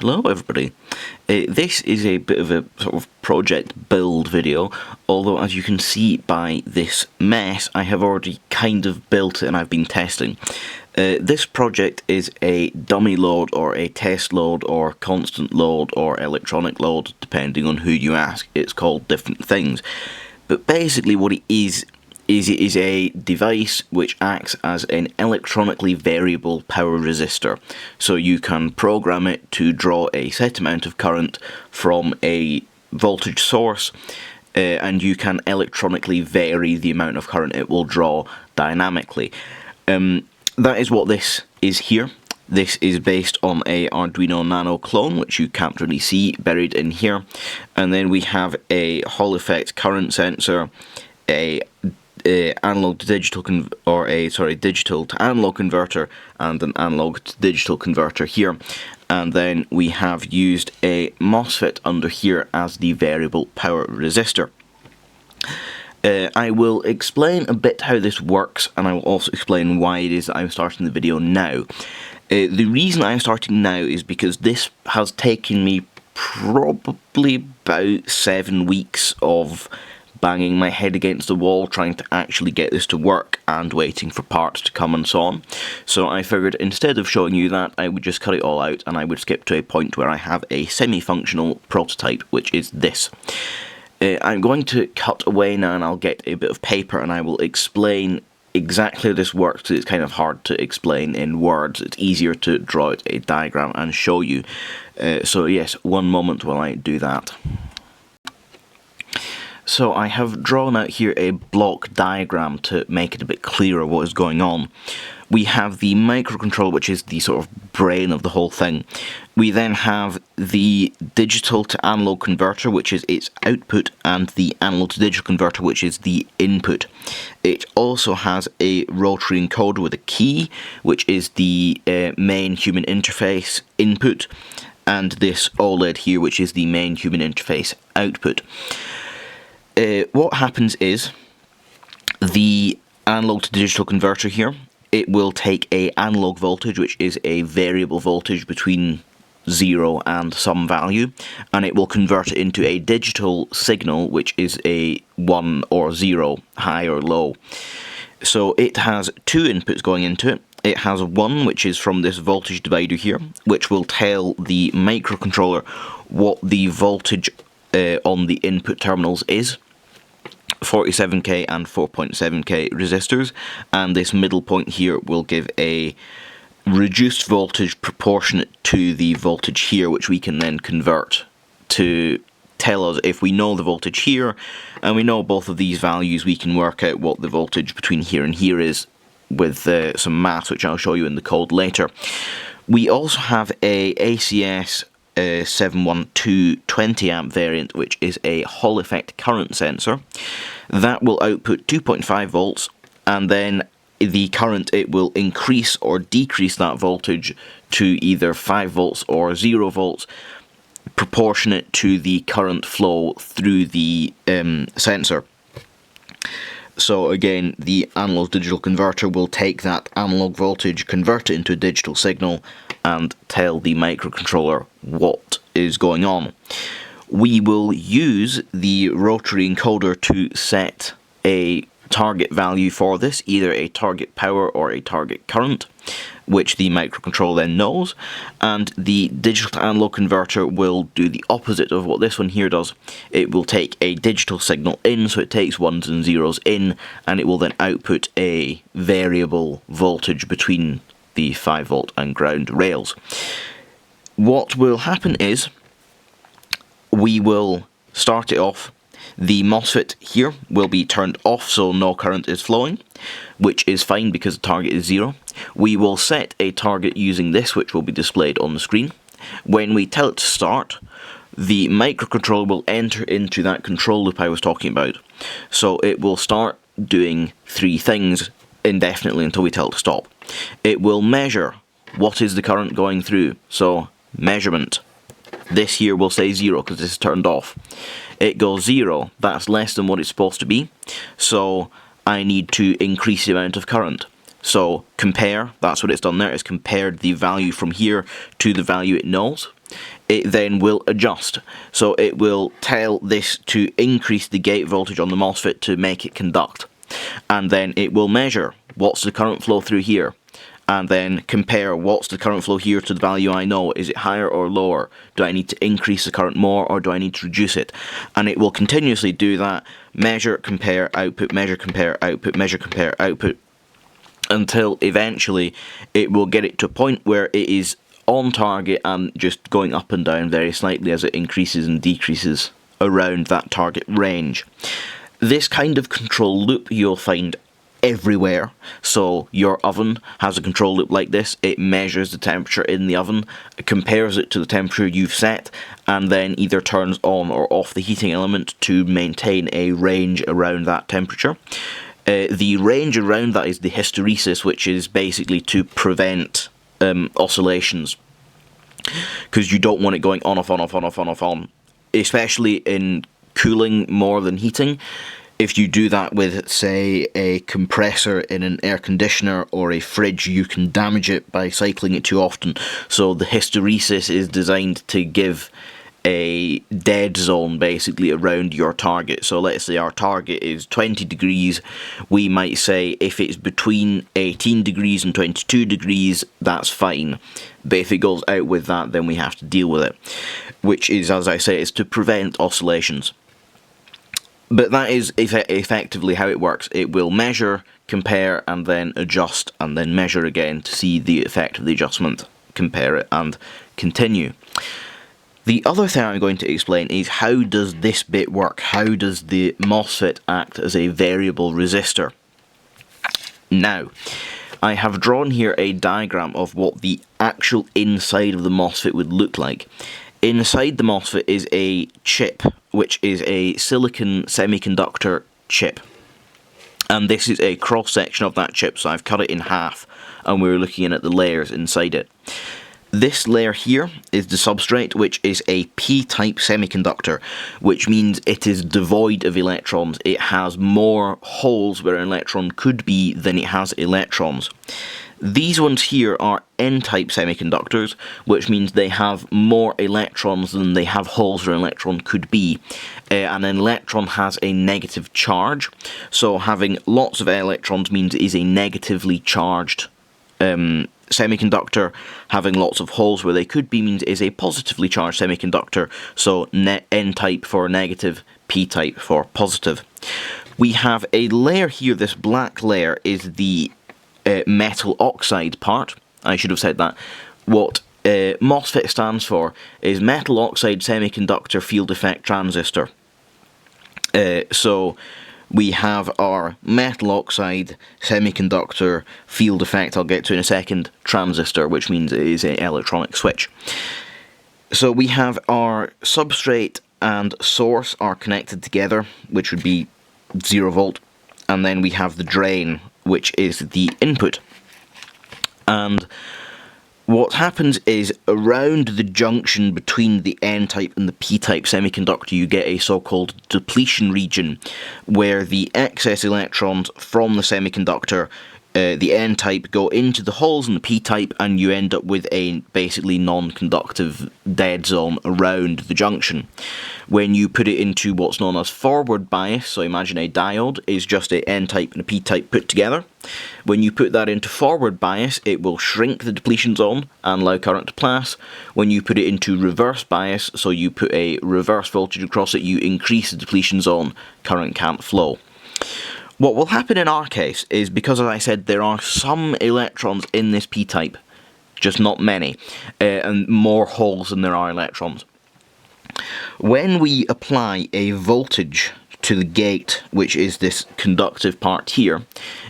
Hello everybody. This is a bit of a sort of project build video, although as you can see by this mess I have already kind of built it and I've been testing. This project is a dummy load or a test load or constant load or electronic load, depending on who you ask. It's called different things. But basically what it is it is a device which acts as an electronically variable power resistor. So you can program it to draw a set amount of current from a voltage source, and you can electronically vary the amount of current it will draw dynamically. That is what this is here. This is based on a Arduino Nano clone, which you can't really see buried in here. And then we have a Hall effect current sensor, a analog to digital digital to analog converter, and an analog to digital converter here. And then we have used a MOSFET under here as the variable power resistor. I will explain a bit how this works, and I will also explain why it is that I'm starting the video now. The reason I'm starting now is because this has taken me probably about 7 weeks of banging my head against the wall trying to actually get this to work and waiting for parts to come and so on. So I figured instead of showing you that, I would just cut it all out and I would skip to a point where I have a semi-functional prototype, which is this. I'm going to cut away now and I'll get a bit of paper and I will explain exactly how this works, because it's kind of hard to explain in words. It's easier to draw out a diagram and show you. So yes, one moment while I do that. So I have drawn out here a block diagram to make it a bit clearer what is going on. We have the microcontroller, which is the sort of brain of the whole thing. We then have the digital to analog converter, which is its output, and the analog to digital converter, which is the input. It also has a rotary encoder with a key, which is the main human interface input, and this OLED here, which is the main human interface output. What happens is the analog to digital converter here, it will take a analog voltage, which is a variable voltage between 0 and some value, and it will convert it into a digital signal, which is a 1 or 0, high or low. So it has two inputs going into it. It has one, which is from this voltage divider here, which will tell the microcontroller what the voltage on the input terminals is. 47k and 4.7k resistors, and this middle point here will give a reduced voltage proportionate to the voltage here, which we can then convert to tell us if we know the voltage here and we know both of these values, we can work out what the voltage between here and here is with some maths, which I'll show you in the code later. We also have a ACS 712 20 amp variant, which is a Hall effect current sensor. That will output 2.5 volts, and then the current, it will increase or decrease that voltage to either 5 volts or 0 volts, proportionate to the current flow through the sensor. So again, the analog digital converter will take that analog voltage, convert it into a digital signal, and tell the microcontroller what is going on. We will use the rotary encoder to set a target value for this, either a target power or a target current, which the microcontroller then knows, and the digital to analog converter will do the opposite of what this one here does. It will take a digital signal in, so it takes ones and zeros in, and it will then output a variable voltage between the 5 volt and ground rails. What will happen is we will start it off. The MOSFET here will be turned off, so no current is flowing, which is fine because the target is 0. We will set a target using this, which will be displayed on the screen. When we tell it to start, the microcontroller will enter into that control loop I was talking about. So it will start doing 3 things indefinitely until we tell it to stop. It will measure what is the current going through, so measurement. This here will say 0 because this is turned off. It goes 0, that's less than what it's supposed to be, so I need to increase the amount of current. So compare, that's what it's done there, it's compared the value from here to the value it knows. it then will adjust. So it will tell this to increase the gate voltage on the MOSFET to make it conduct. And then it will measure what's the current flow through here, and then compare what's the current flow here to the value I know. Is it higher or lower? Do I need to increase the current more, or do I need to reduce it? And it will continuously do that, measure, compare, output, measure, compare, output, measure, compare, output, until eventually it will get it to a point where it is on target and just going up and down very slightly as it increases and decreases around that target range. This kind of control loop you'll find everywhere. So your oven has a control loop like this. It measures the temperature in the oven, compares it to the temperature you've set, and then either turns on or off the heating element to maintain a range around that temperature. The range around that is the hysteresis, which is basically to prevent oscillations, because you don't want it going on, off, on, off, on, off, on, off, on, especially in cooling more than heating. If you do that with, say, a compressor in an air conditioner or a fridge, you can damage it by cycling it too often. So the hysteresis is designed to give a dead zone basically around your target. So let's say our target is 20 degrees. We might say if it's between 18 degrees and 22 degrees, that's fine. But if it goes out with that, then we have to deal with it. Which is, as I say, is to prevent oscillations. But that is effectively how it works. It will measure, compare, and then adjust, and then measure again to see the effect of the adjustment, compare it, and continue. The other thing I'm going to explain is how does this bit work? How does the MOSFET act as a variable resistor? Now, I have drawn here a diagram of what the actual inside of the MOSFET would look like. Inside the MOSFET is a chip, which is a silicon semiconductor chip. And this is a cross-section of that chip, so I've cut it in half, and we're looking at the layers inside it. This layer here is the substrate, which is a p-type semiconductor, which means it is devoid of electrons. It has more holes where an electron could be than it has electrons. These ones here are n-type semiconductors, which means they have more electrons than they have holes where an electron could be. And an electron has a negative charge, so having lots of electrons means it is a negatively charged semiconductor. Having lots of holes where they could be means it is a positively charged semiconductor, so n-type for negative, p-type for positive. We have a layer here. This black layer is the metal oxide part. I should have said that. What MOSFET stands for is metal oxide semiconductor field effect transistor. So we have our metal oxide semiconductor field effect, I'll get to in a second, transistor, which means it is an electronic switch. So we have our substrate and source are connected together, which would be 0 volt, and then we have the drain, which is the input. And what happens is, around the junction between the n-type and the p-type semiconductor, you get a so-called depletion region, where the excess electrons from the semiconductor, the n-type, go into the holes in the p-type, and you end up with a basically non-conductive dead zone around the junction. When you put it into what's known as forward bias, so imagine a diode is just a n-type and a p-type put together. When you put that into forward bias, it will shrink the depletion zone and allow current to pass. When you put it into reverse bias, so you put a reverse voltage across it, you increase the depletion zone, current can't flow. What will happen in our case is, because as I said, there are some electrons in this p-type, just not many, and more holes than there are electrons. When we apply a voltage to the gate, which is this conductive part here,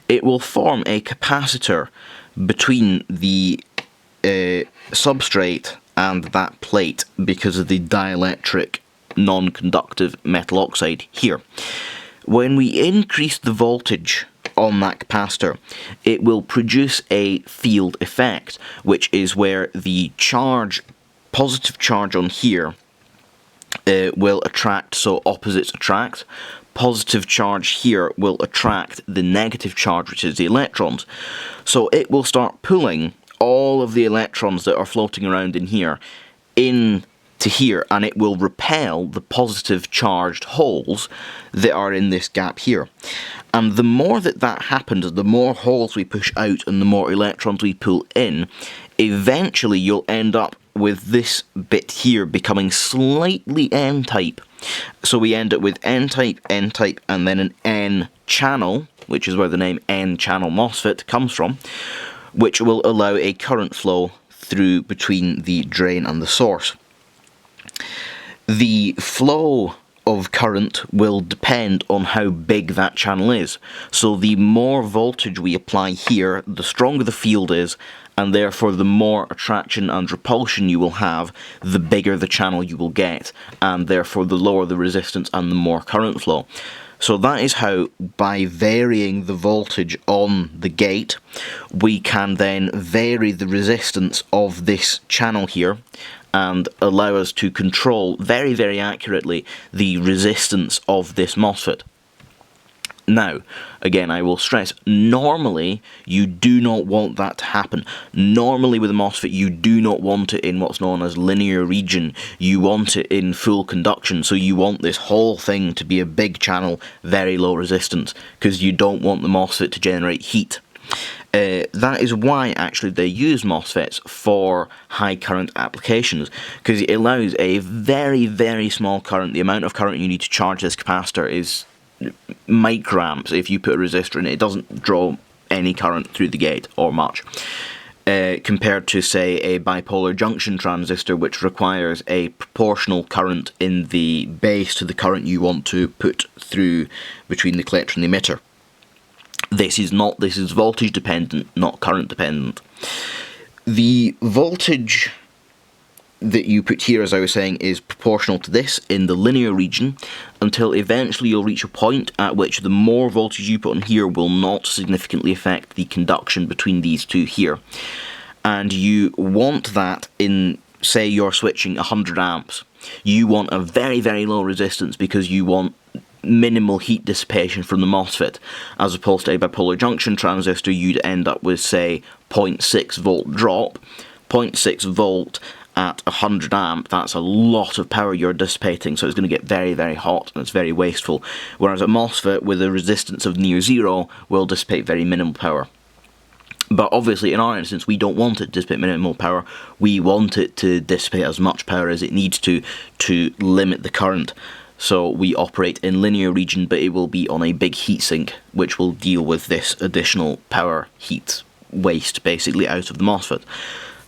it will form a capacitor between the substrate and that plate because of the dielectric non-conductive metal oxide here. When we increase the voltage on that capacitor, it will produce a field effect, which is where the charge, positive charge on here, will attract, so opposites attract. Positive charge here will attract the negative charge, which is the electrons. So it will start pulling all of the electrons that are floating around in here in to here, and it will repel the positive charged holes that are in this gap here. And the more that happens, the more holes we push out and the more electrons we pull in, eventually you'll end up with this bit here becoming slightly N-type. So we end up with N-type, N-type, and then an N-channel, which is where the name N-channel MOSFET comes from, which will allow a current flow through between the drain and the source. The flow of current will depend on how big that channel is. So the more voltage we apply here, the stronger the field is, and therefore the more attraction and repulsion you will have, the bigger the channel you will get, and therefore the lower the resistance and the more current flow. So that is how, by varying the voltage on the gate, we can then vary the resistance of this channel here and allow us to control very, very accurately the resistance of this MOSFET. Now, again, I will stress, normally you do not want that to happen. Normally with a MOSFET you do not want it in what's known as linear region. You want it in full conduction, so you want this whole thing to be a big channel, very low resistance, because you don't want the MOSFET to generate heat. That is why actually they use MOSFETs for high current applications, because it allows a very, very small current. The amount of current you need to charge this capacitor is microamps. If you put a resistor in it, it doesn't draw any current through the gate, or much, compared to, say, a bipolar junction transistor, which requires a proportional current in the base to the current you want to put through between the collector and the emitter. This is voltage dependent, not current dependent. The voltage that you put here, as I was saying, is proportional to this in the linear region, until eventually you'll reach a point at which the more voltage you put on here will not significantly affect the conduction between these two here. And you want that in, say you're switching 100 amps. You want a very, very low resistance because you want minimal heat dissipation from the MOSFET. As opposed to a bipolar junction transistor, you'd end up with, say, 0.6 volt drop. 0.6 volt at 100 amp, that's a lot of power you're dissipating, so it's going to get very, very hot and it's very wasteful. Whereas a MOSFET with a resistance of near zero will dissipate very minimal power. But obviously in our instance we don't want it to dissipate minimal power, we want it to dissipate as much power as it needs to limit the current. So we operate in linear region, but it will be on a big heatsink, which will deal with this additional power heat waste basically out of the MOSFET.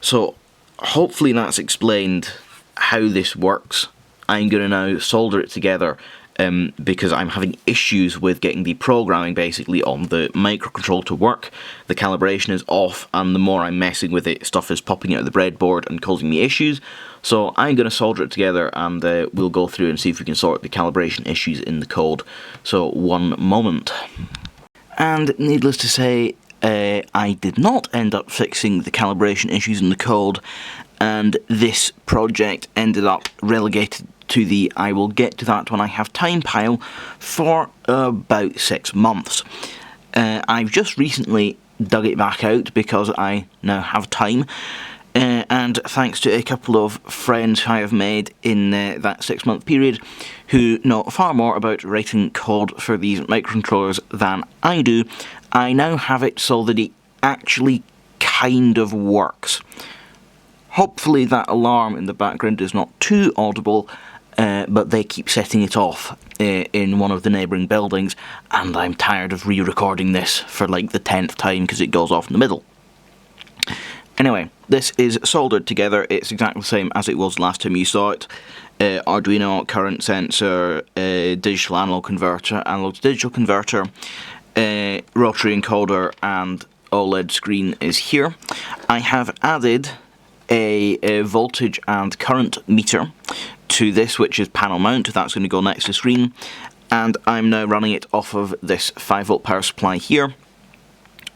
So hopefully that's explained how this works. I'm going to now solder it together because I'm having issues with getting the programming basically on the microcontroller to work. The calibration is off, and the more I'm messing with it, stuff is popping out of the breadboard and causing me issues. So I'm going to solder it together, and we'll go through and see if we can sort the calibration issues in the code. So one moment. And needless to say, I did not end up fixing the calibration issues in the code, and this project ended up relegated to the I will get to that when I have time pile for about 6 months. I've just recently dug it back out because I now have time, and thanks to a couple of friends I have made in that 6-month period who know far more about writing code for these microcontrollers than I do, I now have it so that it actually kind of works. Hopefully that alarm in the background is not too audible, but they keep setting it off in one of the neighbouring buildings, and I'm tired of re-recording this for like the 10th time because it goes off in the middle. Anyway, this is soldered together. It's exactly the same as it was last time you saw it. Arduino, current sensor, digital analog converter, analog to digital converter, rotary encoder, and OLED screen is here. I have added a voltage and current meter to this, which is panel mount. That's going to go next to the screen, and I'm now running it off of this 5 volt power supply here,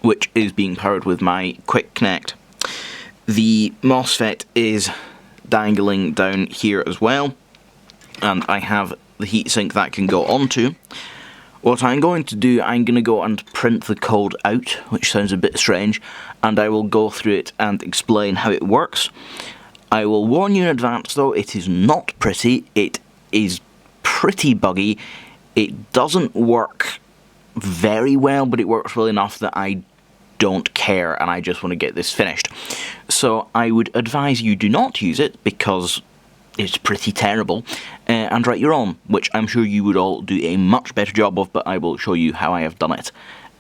which is being powered with my Quick Connect. The MOSFET is dangling down here as well, and I have the heatsink that can go onto. What I'm going to do, I'm going to go and print the code out, which sounds a bit strange, and I will go through it and explain how it works. I will warn you in advance though, it is not pretty, it is pretty buggy, it doesn't work very well, but it works well enough that I don't care and I just want to get this finished. So I would advise you do not use it because it's pretty terrible, and write your own, which I'm sure you would all do a much better job of, but I will show you how I have done it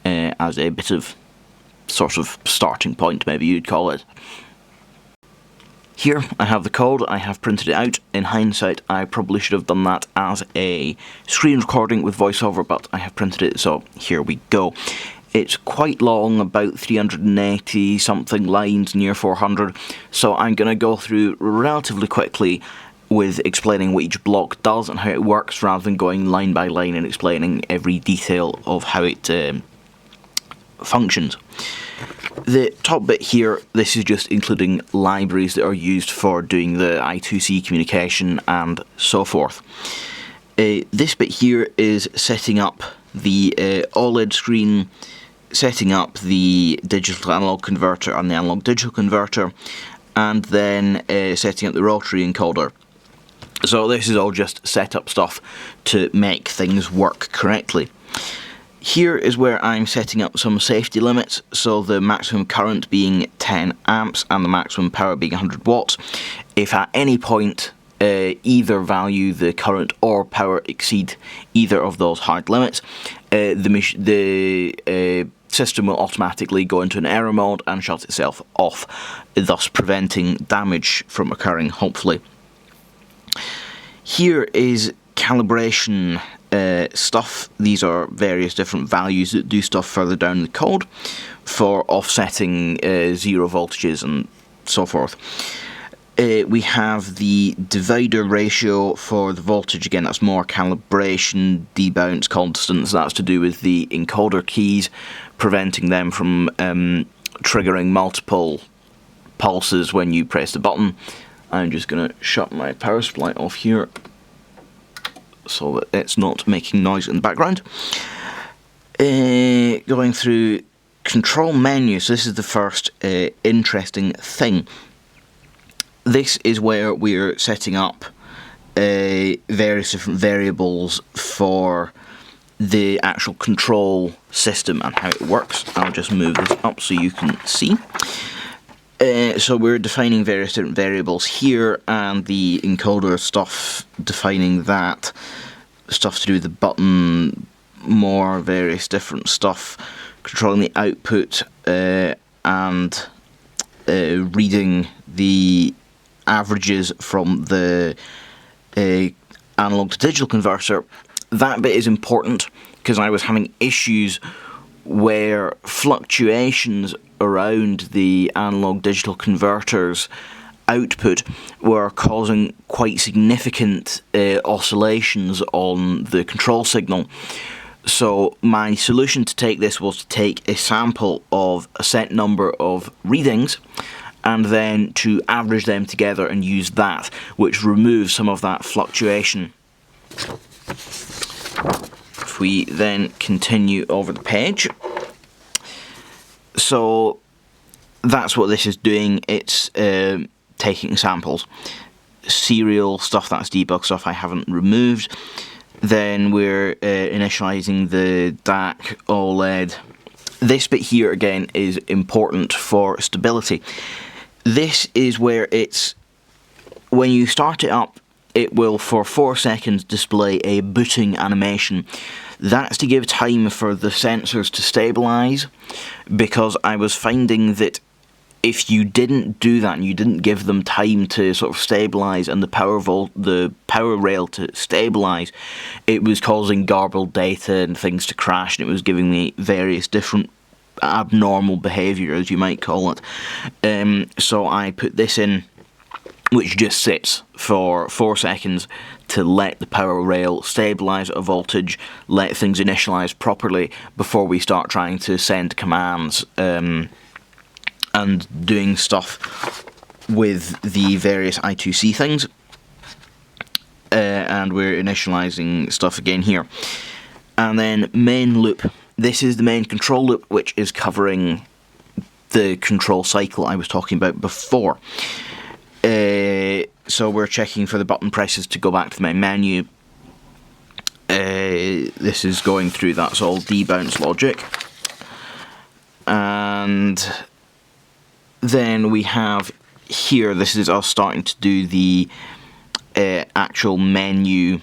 as a bit of sort of starting point, maybe you'd call it. Here I have the code, I have printed it out. In hindsight, I probably should have done that as a screen recording with voiceover, but I have printed it, so here we go. It's quite long, about 380 something lines, near 400, so I'm going to go through relatively quickly with explaining what each block does and how it works, rather than going line by line and explaining every detail of how it functions. The top bit here, this is just including libraries that are used for doing the I2C communication and so forth. This bit here is setting up the OLED screen, setting up the digital to analog converter and the analog digital converter, and then setting up the rotary encoder. So this is all just setup stuff to make things work correctly. Here is where I'm setting up some safety limits, so the maximum current being 10 amps and the maximum power being 100 watts. If at any point either value, the current or power, exceed either of those hard limits, the system will automatically go into an error mode and shut itself off, thus preventing damage from occurring, hopefully. Here is calibration stuff. These are various different values that do stuff further down the code for offsetting zero voltages and so forth. We have the divider ratio for the voltage. Again, that's more calibration, debounce constants. That's to do with the encoder keys, preventing them from triggering multiple pulses when you press the button. I'm just going to shut my power supply off here so that it's not making noise in the background. Going through control menus, this is the first interesting thing. This is where we're setting up various different variables for the actual control system and how it works. I'll just move this up so you can see. So we're defining various different variables here, and the encoder stuff, defining that, stuff to do with the button, more various different stuff, controlling the output and reading the averages from the analog to digital converter. That bit is important because I was having issues where fluctuations around the analog digital converter's output were causing quite significant oscillations on the control signal. So my solution to take this was to take a sample of a set number of readings and then to average them together and use that, which removes some of that fluctuation. If we then continue over the page, so that's what this is doing. It's taking samples. Serial stuff, that's debug stuff I haven't removed. Then we're initializing the DAC OLED. This bit here again is important for stability. This is where it's, when you start it up, it will for 4 seconds display a booting animation. That's to give time for the sensors to stabilize, because I was finding that if you didn't do that and you didn't give them time to sort of stabilize and the power rail to stabilize, it was causing garbled data and things to crash, and it was giving me various different abnormal behavior, as you might call it. So I put this in, which just sits for 4 seconds to let the power rail stabilize at a voltage, let things initialize properly before we start trying to send commands and doing stuff with the various I2C things. And we're initializing stuff again here. And then main loop. This is the main control loop, which is covering the control cycle I was talking about before. So we're checking for the button presses to go back to the main menu. This is going through, that's all debounce logic. And then we have here, this is us starting to do the actual menu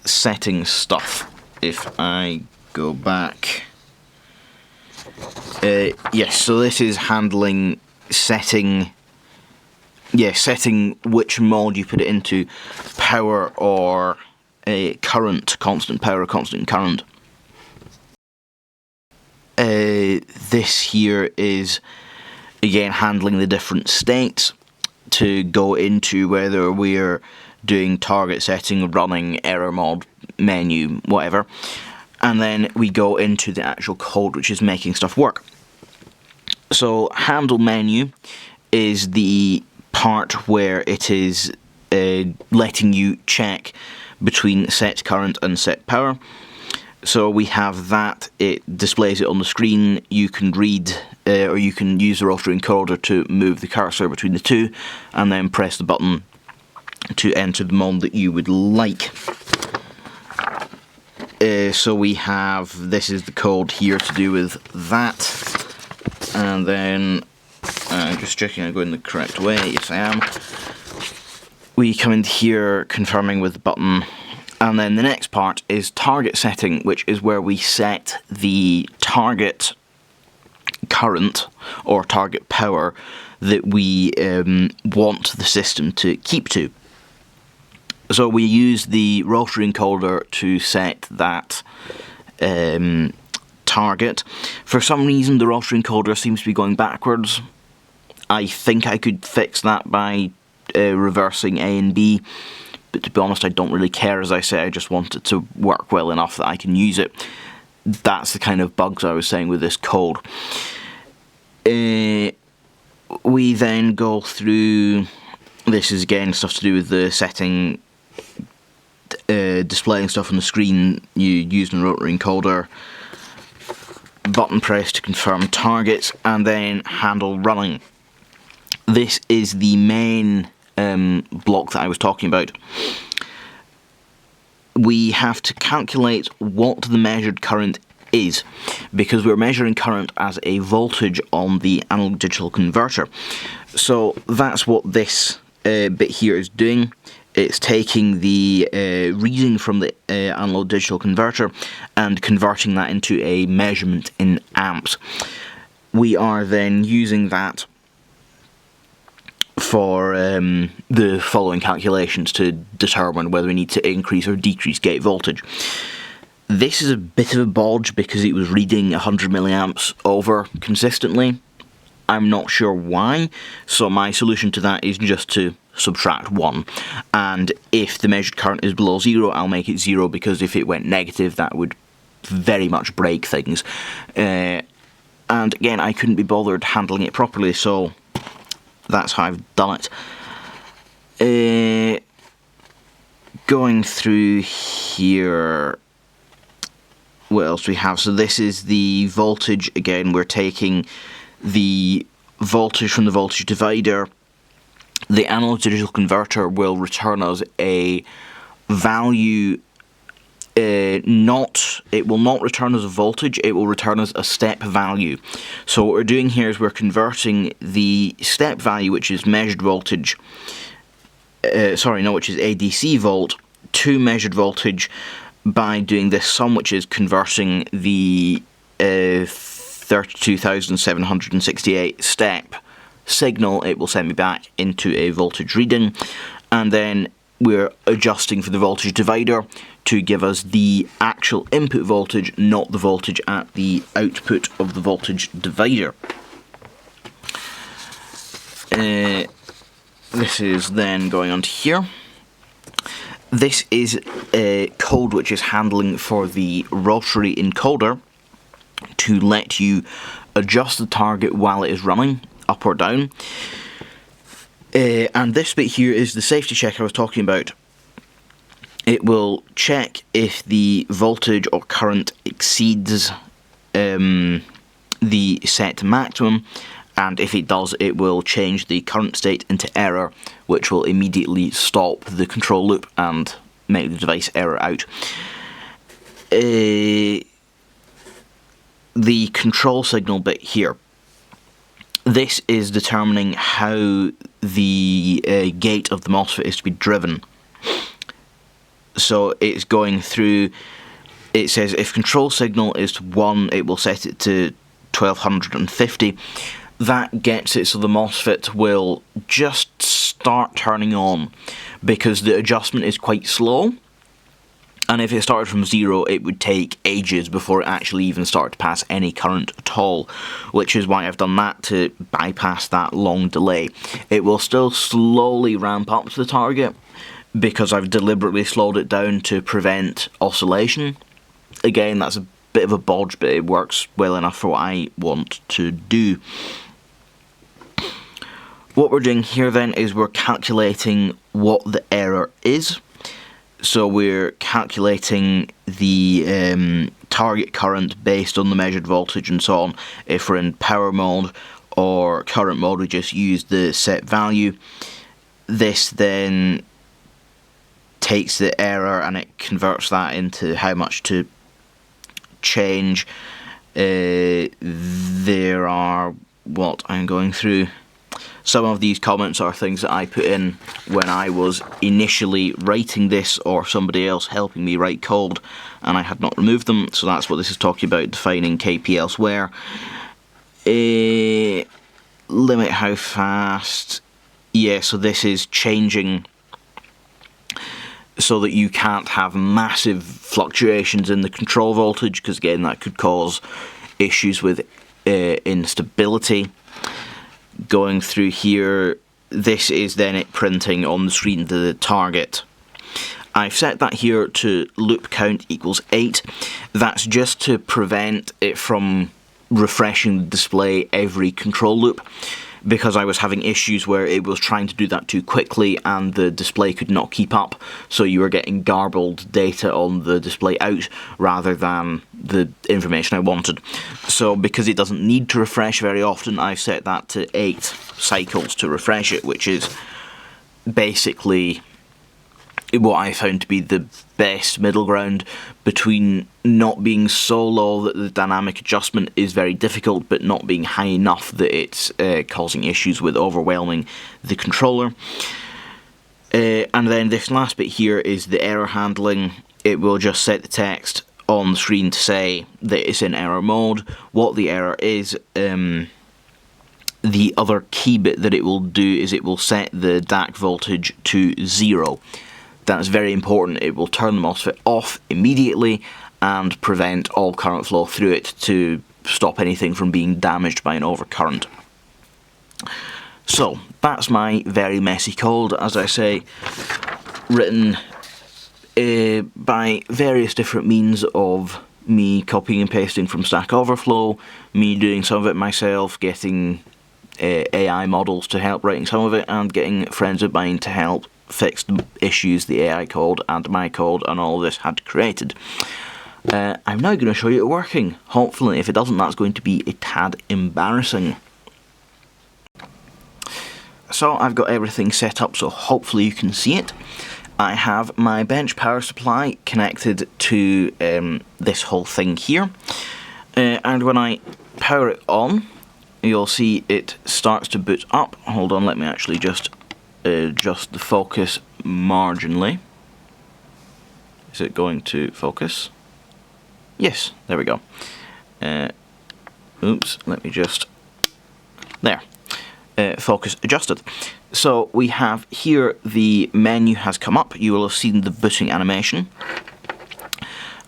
setting stuff. If I go back, yes, so this is handling setting which mode you put it into, power or current, constant power, constant current. This here is again handling the different states to go into whether we're doing target setting, running, error mode, menu, whatever. And then we go into the actual code which is making stuff work. So handle menu is the part where it is letting you check between set current and set power. So we have that, it displays it on the screen, you can read or you can use the rotary encoder to move the cursor between the two and then press the button to enter the mode that you would like. So we have, this is the code here to do with that, and then just checking I'm going the correct way, yes I am. We come in here confirming with the button, and then the next part is target setting, which is where we set the target current or target power that we want the system to keep to. So we use the rotary encoder to set that target. For some reason the rotary encoder seems to be going backwards. I think I could fix that by reversing A and B, but to be honest I don't really care. As I say, I just want it to work well enough that I can use it. That's the kind of bugs I was saying with this code. We then go through, this is again stuff to do with the setting, displaying stuff on the screen, you use the rotary encoder, button press to confirm targets, and then handle running. This is the main block that I was talking about. We have to calculate what the measured current is, because we're measuring current as a voltage on the analog digital converter. So that's what this bit here is doing. It's taking the reading from the analog digital converter and converting that into a measurement in amps. We are then using that for the following calculations to determine whether we need to increase or decrease gate voltage. This is a bit of a bodge because it was reading 100 milliamps over consistently. I'm not sure why, so my solution to that is just to subtract 1, and if the measured current is below 0 I'll make it 0, because if it went negative that would very much break things. And again, I couldn't be bothered handling it properly, so that's how I've done it. Going through here, what else do we have? So this is the voltage. Again, we're taking the voltage from the voltage divider. The analog digital converter will return us a value, it will not return us a voltage, it will return us a step value. So what we're doing here is we're converting the step value, which is measured voltage, which is ADC volt, to measured voltage by doing this sum, which is converting the 32,768 step signal it will send me back into a voltage reading, and then we're adjusting for the voltage divider to give us the actual input voltage, not the voltage at the output of the voltage divider. This is then going on to here. This is a code which is handling for the rotary encoder to let you adjust the target while it is running, up or down. And this bit here is the safety check I was talking about. It will check if the voltage or current exceeds the set maximum, and if it does, it will change the current state into error, which will immediately stop the control loop and make the device error out. The control signal bit here, this is determining how the gate of the MOSFET is to be driven. So it's going through, it says if control signal is to 1, it will set it to 1250. That gets it so the MOSFET will just start turning on, because the adjustment is quite slow. And if it started from 0, it would take ages before it actually even started to pass any current at all, which is why I've done that, to bypass that long delay. It will still slowly ramp up to the target, because I've deliberately slowed it down to prevent oscillation. Again, that's a bit of a bodge, but it works well enough for what I want to do. What we're doing here then is we're calculating what the error is. So we're calculating the target current based on the measured voltage and so on. If we're in power mode or current mode, we just use the set value. This then takes the error and it converts that into how much to change. There are, what I'm going through, some of these comments are things that I put in when I was initially writing this, or somebody else helping me write code, and I had not removed them, so that's what this is talking about, defining KP elsewhere. Limit how fast, yeah, so this is changing so that you can't have massive fluctuations in the control voltage, because again that could cause issues with instability. Going through here, this is then it printing on the screen the target. I've set that here to loop count equals 8. That's just to prevent it from refreshing the display every control loop, because I was having issues where it was trying to do that too quickly and the display could not keep up, so you were getting garbled data on the display out rather than the information I wanted. So because it doesn't need to refresh very often, I've set that to 8 cycles to refresh it, which is basically what I found to be the best middle ground between not being so low that the dynamic adjustment is very difficult, but not being high enough that it's causing issues with overwhelming the controller. And then this last bit here is the error handling. It will just set the text on the screen to say that it's in error mode, what the error is. The other key bit that it will do is it will set the DAC voltage to 0. That's very important. It will turn the MOSFET off immediately and prevent all current flow through it to stop anything from being damaged by an overcurrent. So that's my very messy code, as I say, written by various different means of me copying and pasting from Stack Overflow, me doing some of it myself, getting AI models to help writing some of it, and getting friends of mine to help fix the issues the AI code and my code and all this had created. I'm now going to show you it working. Hopefully, if it doesn't, that's going to be a tad embarrassing. So I've got everything set up, so hopefully you can see it. I have my bench power supply connected to this whole thing here, and when I power it on, you'll see it starts to boot up. Hold on, let me actually just adjust the focus marginally. Is it going to focus? Yes, there we go. Oops, let me just... There. Focus adjusted. So we have here the menu has come up. You will have seen the booting animation.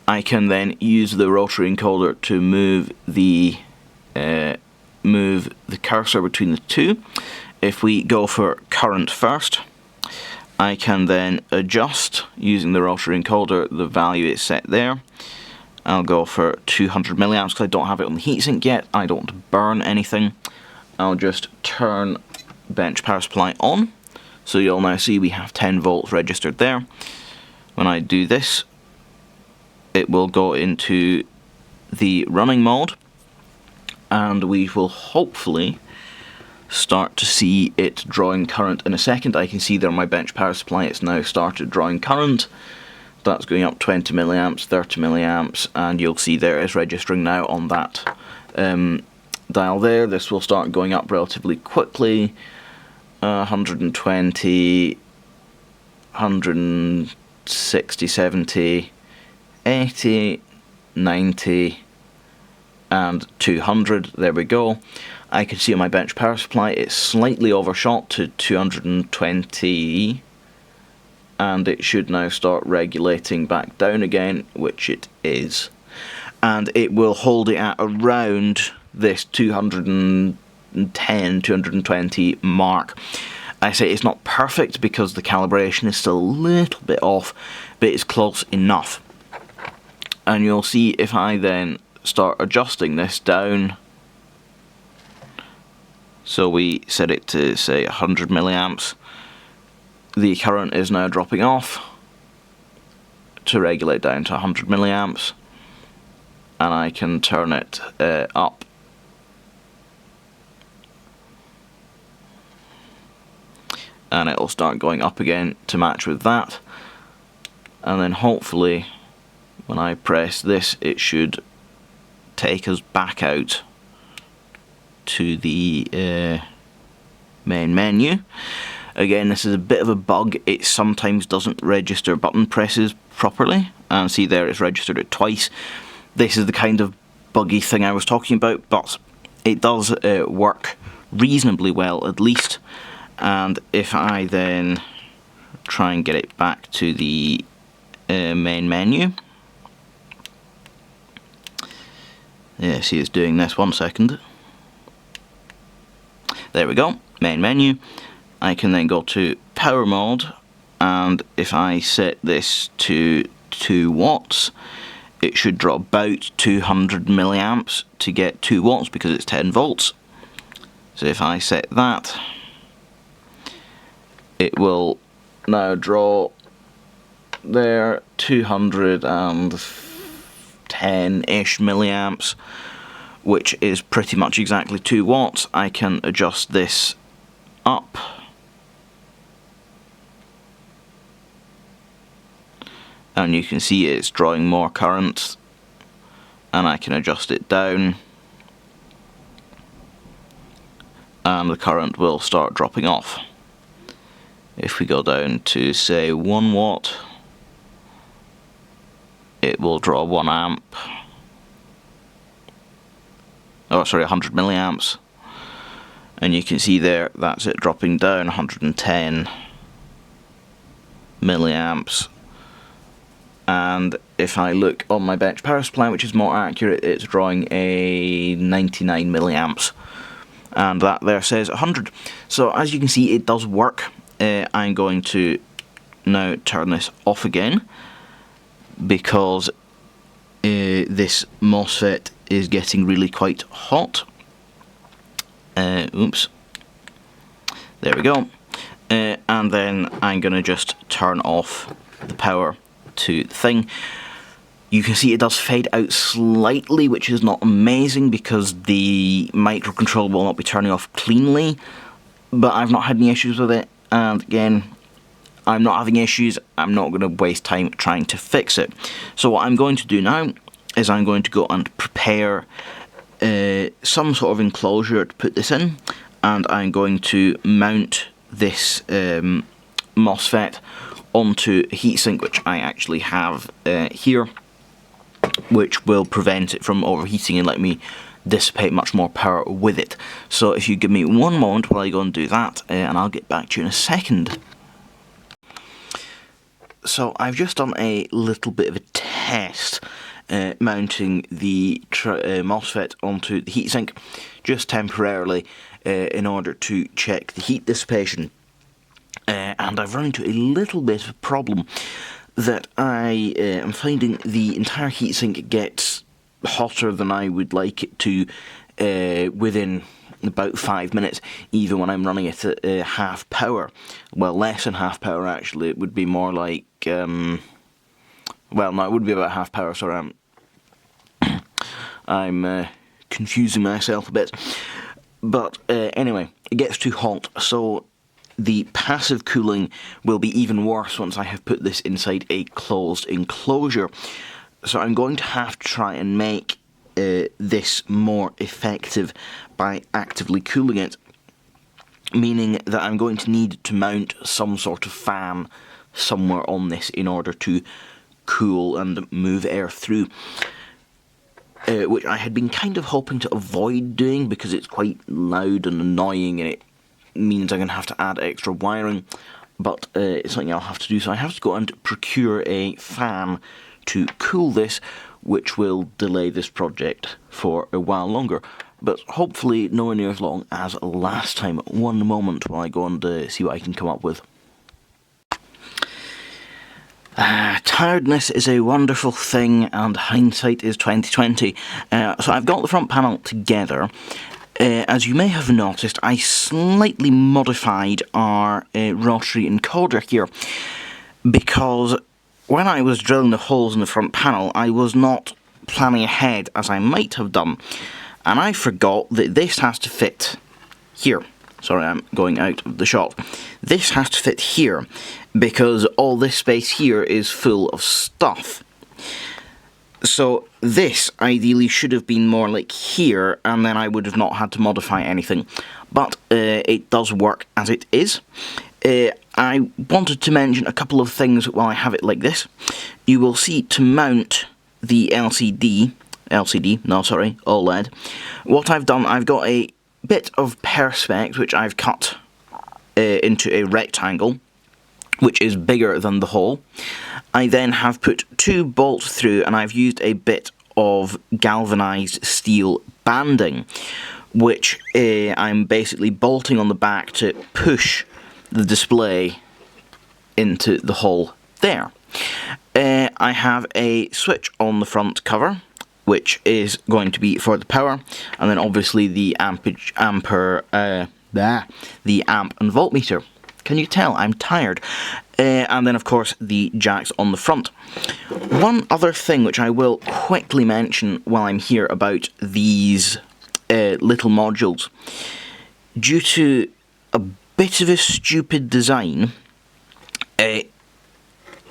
I can then use the rotary encoder to move the cursor between the two. If we go for current first, I can then adjust, using the rotary encoder, the value is set there. I'll go for 200 milliamps because I don't have it on the heatsink yet. I don't want to burn anything. I'll just turn bench power supply on. So you'll now see we have 10 volts registered there. When I do this, it will go into the running mode, and we will hopefully start to see it drawing current in a second. I can see there on my bench power supply it's now started drawing current. That's going up 20 milliamps, 30 milliamps, and you'll see there it's registering now on that dial there. This will start going up relatively quickly. 120, 160, 70, 80, 90, and 200. There we go. I can see on my bench power supply it's slightly overshot to 220, and it should now start regulating back down again, which it is. And it will hold it at around this 210, 220 mark. I say it's not perfect because the calibration is still a little bit off, but it's close enough. And you'll see if I then start adjusting this down, so we set it to say 100 milliamps, the current is now dropping off to regulate down to 100 milliamps, and I can turn it up, and it will start going up again to match with that. And then hopefully when I press this it should take us back out to the main menu. Again, this is a bit of a bug, it sometimes doesn't register button presses properly, and see there it's registered it twice. This is the kind of buggy thing I was talking about, but it does work reasonably well at least. And if I then try and get it back to the main menu, yeah, see it's doing this, 1 second. There we go, main menu. I can then go to power mode, and if I set this to 2 watts, it should draw about 200 milliamps to get 2 watts because it's 10 volts. So if I set that, it will now draw there 210-ish milliamps, which is pretty much exactly 2 watts. I can adjust this up, and you can see it's drawing more current, and I can adjust it down, and the current will start dropping off. If we go down to say 1 watt, it will draw 1 amp, oh sorry, 100 milliamps, and you can see there that's it dropping down 110 milliamps. And if I look on my bench power supply, which is more accurate, it's drawing a 99 milliamps, and that there says 100. So as you can see, it does work. I'm going to now turn this off again because this MOSFET is getting really quite hot. Oops. There we go. And then I'm going to just turn off the power to the thing. You can see it does fade out slightly, which is not amazing because the microcontroller will not be turning off cleanly, but I've not had any issues with it, and again, I'm not having issues, I'm not going to waste time trying to fix it. So what I'm going to do now is I'm going to go and prepare some sort of enclosure to put this in, and I'm going to mount this MOSFET onto a heatsink, which I actually have here, which will prevent it from overheating and let me dissipate much more power with it. So if you give me 1 moment while I go and do that, and I'll get back to you in a second. So I've just done a little bit of a test mounting the MOSFET onto the heatsink, just temporarily, in order to check the heat dissipation. And I've run into a little bit of a problem that I am finding the entire heatsink gets hotter than I would like it to within about 5 minutes, even when I'm running it at half power. Well, less than half power actually, it would be more like, well no, it would be about half power, sorry, I'm confusing myself a bit. But anyway, it gets too hot, so the passive cooling will be even worse once I have put this inside a closed enclosure. So I'm going to have to try and make this more effective by actively cooling it, meaning that I'm going to need to mount some sort of fan somewhere on this in order to cool and move air through, which I had been kind of hoping to avoid doing because it's quite loud and annoying and it means I'm going to have to add extra wiring, but it's something I'll have to do, so I have to go and procure a fan to cool this, which will delay this project for a while longer, but hopefully nowhere near as long as last time. One moment while I go and see what I can come up with. Tiredness is a wonderful thing, and hindsight is 2020. So I've got the front panel together. As you may have noticed, I slightly modified our rotary encoder here, because when I was drilling the holes in the front panel, I was not planning ahead as I might have done, and I forgot that this has to fit here. Sorry, I'm going out of the shot. This has to fit here, because all this space here is full of stuff. So this ideally should have been more like here, and then I would have not had to modify anything. But it does work as it is. I wanted to mention a couple of things while I have it like this. You will see, to mount the OLED, what I've done, I've got a bit of perspex which I've cut into a rectangle, which is bigger than the hole. I then have put 2 bolts through, and I've used a bit of galvanized steel banding, which I'm basically bolting on the back to push the display into the hole there. I have a switch on the front cover, which is going to be for the power, and then obviously the amp and voltmeter. Can you tell I'm tired? And then of course the jacks on the front. One other thing which I will quickly mention while I'm here about these little modules, due to a bit of a stupid design,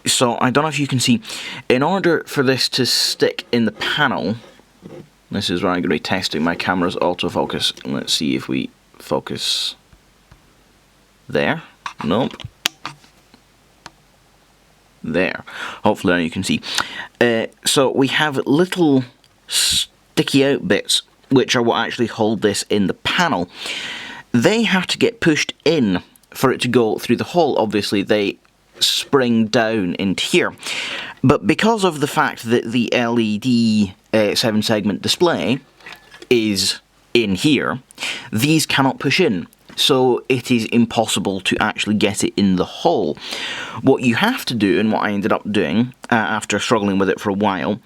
so I don't know if you can see, in order for this to stick in the panel, this is where I'm going to be testing my camera's autofocus. Let's see if we focus there. Nope. There. Hopefully now you can see. So we have little sticky out bits, which are what actually hold this in the panel. They have to get pushed in for it to go through the hole. Obviously they spring down into here. But because of the fact that the LED 7-segment display is in here, these cannot push in. So it is impossible to actually get it in the hole. What you have to do, and what I ended up doing after struggling with it for a while,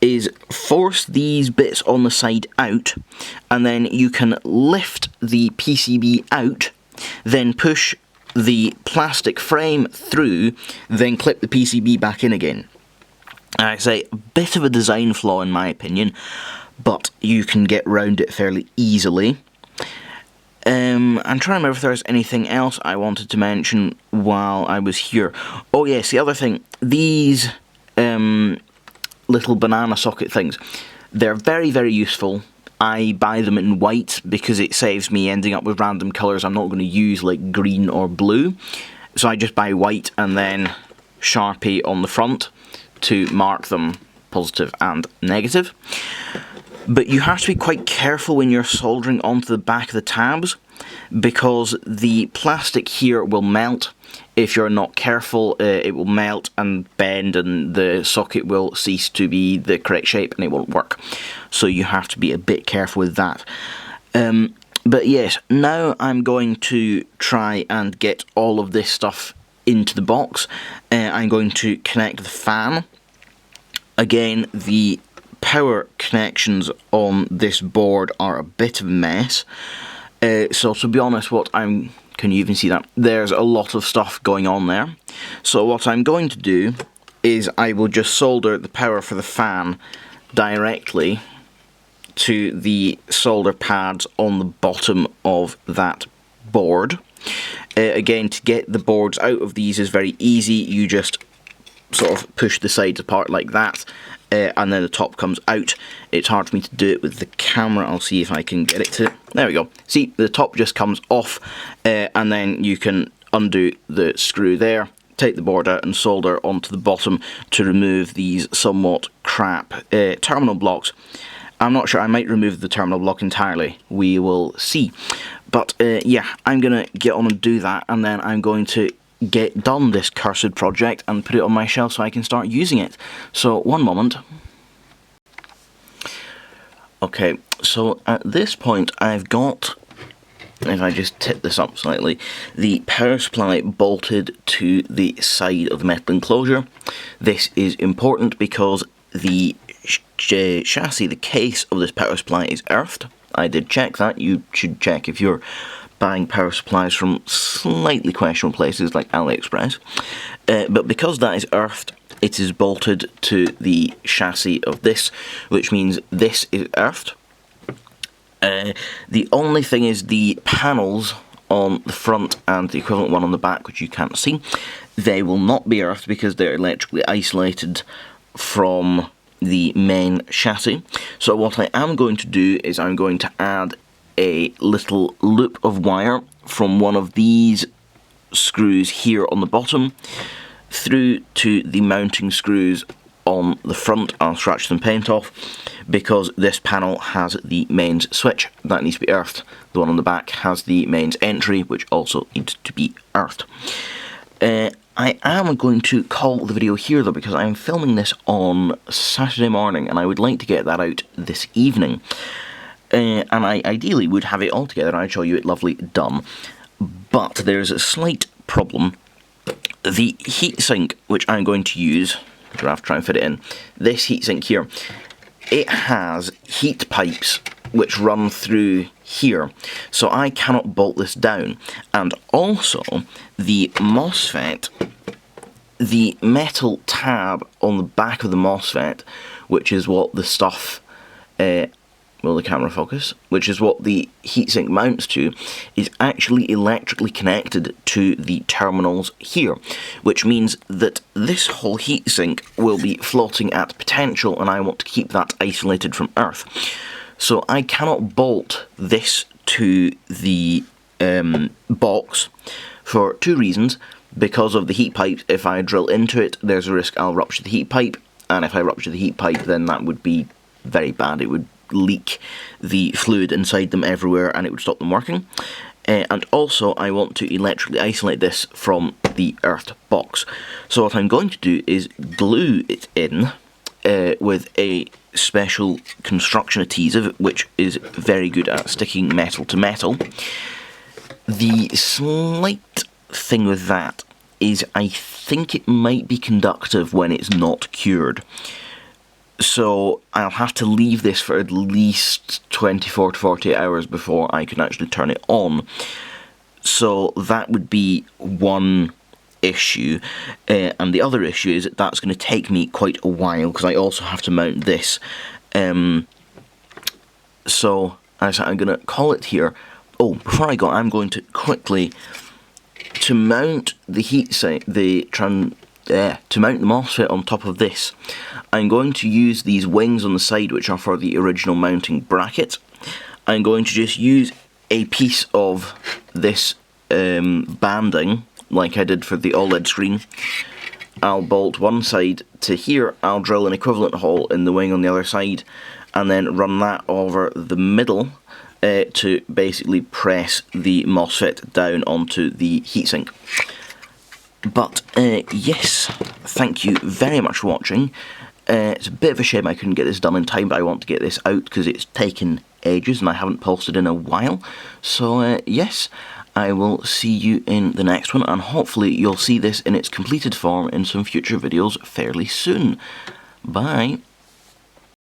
is force these bits on the side out, and then you can lift the PCB out, then push the plastic frame through, then clip the PCB back in again. I say, a bit of a design flaw in my opinion, but you can get round it fairly easily. I'm trying to remember if there's anything else I wanted to mention while I was here. Oh yes, the other thing, these little banana socket things, they're very, very useful. I buy them in white because it saves me ending up with random colours I'm not going to use, like green or blue. So I just buy white and then Sharpie on the front to mark them positive and negative. But you have to be quite careful when you're soldering onto the back of the tabs, because the plastic here will melt. If you're not careful, it will melt and bend, and the socket will cease to be the correct shape and it won't work. So you have to be a bit careful with that. But yes, now I'm going to try and get all of this stuff into the box. I'm going to connect the fan. Again, the power connections on this board are a bit of a mess. So to be honest, can you even see that? There's a lot of stuff going on there. So what I'm going to do is I will just solder the power for the fan directly to the solder pads on the bottom of that board. Again, to get the boards out of these is very easy. You just sort of push the sides apart like that, and then the top comes out. It's hard for me to do it with the camera. I'll see if I can get it to... There we go. See, the top just comes off, and then you can undo the screw there, take the board out and solder onto the bottom to remove these somewhat crap terminal blocks. I'm not sure, I might remove the terminal block entirely. We will see. But yeah, I'm going to get on and do that, and then I'm going to get done this cursed project and put it on my shelf so I can start using it. So, one moment. Okay, so at this point I've got, if I just tip this up slightly, the power supply bolted to the side of the metal enclosure. This is important because the chassis, the case of this power supply is earthed. I did check that. You should check if you're buying power supplies from slightly questionable places like AliExpress. But because that is earthed, it is bolted to the chassis of this, which means this is earthed. The only thing is the panels on the front and the equivalent one on the back, which you can't see, they will not be earthed because they're electrically isolated from the main chassis. So what I am going to do is I'm going to add a little loop of wire from one of these screws here on the bottom through to the mounting screws on the front. I'll scratch some paint off because this panel has the mains switch that needs to be earthed. The one on the back has the mains entry, which also needs to be earthed. I am going to call the video here though, because I'm filming this on Saturday morning and I would like to get that out this evening. And I ideally would have it all together and I'd show you it lovely done. But there's a slight problem. The heatsink which I'm going to use, I'm going to have to try and fit it in, this heatsink here, it has heat pipes which run through here, so I cannot bolt this down. And also, the MOSFET, the metal tab on the back of the MOSFET, which is what the stuff, will the camera focus, which is what the heatsink mounts to, is actually electrically connected to the terminals here, which means that this whole heatsink will be floating at potential, and I want to keep that isolated from Earth. So I cannot bolt this to the box for two reasons. Because of the heat pipe, if I drill into it, there's a risk I'll rupture the heat pipe, and if I rupture the heat pipe, then that would be very bad. It would leak the fluid inside them everywhere, and it would stop them working. And also, I want to electrically isolate this from the earthed box. So what I'm going to do is glue it in with a special construction adhesive, which is very good at sticking metal to metal. The slight thing with that is I think it might be conductive when it's not cured. So I'll have to leave this for at least 24 to 48 hours before I can actually turn it on. So that would be one issue, and the other issue is that that's going to take me quite a while because I also have to mount this. So I'm going to call it here. Oh, before I go, I'm going to quickly, to mount the heatsink, to mount the MOSFET on top of this, I'm going to use these wings on the side, which are for the original mounting bracket. I'm going to just use a piece of this banding, like I did for the OLED screen. I'll bolt one side to here, I'll drill an equivalent hole in the wing on the other side, and then run that over the middle to basically press the MOSFET down onto the heatsink. But yes, thank you very much for watching. It's a bit of a shame I couldn't get this done in time, but I want to get this out because it's taken ages and I haven't posted in a while. So yes, I will see you in the next one, and hopefully you'll see this in its completed form in some future videos fairly soon. Bye.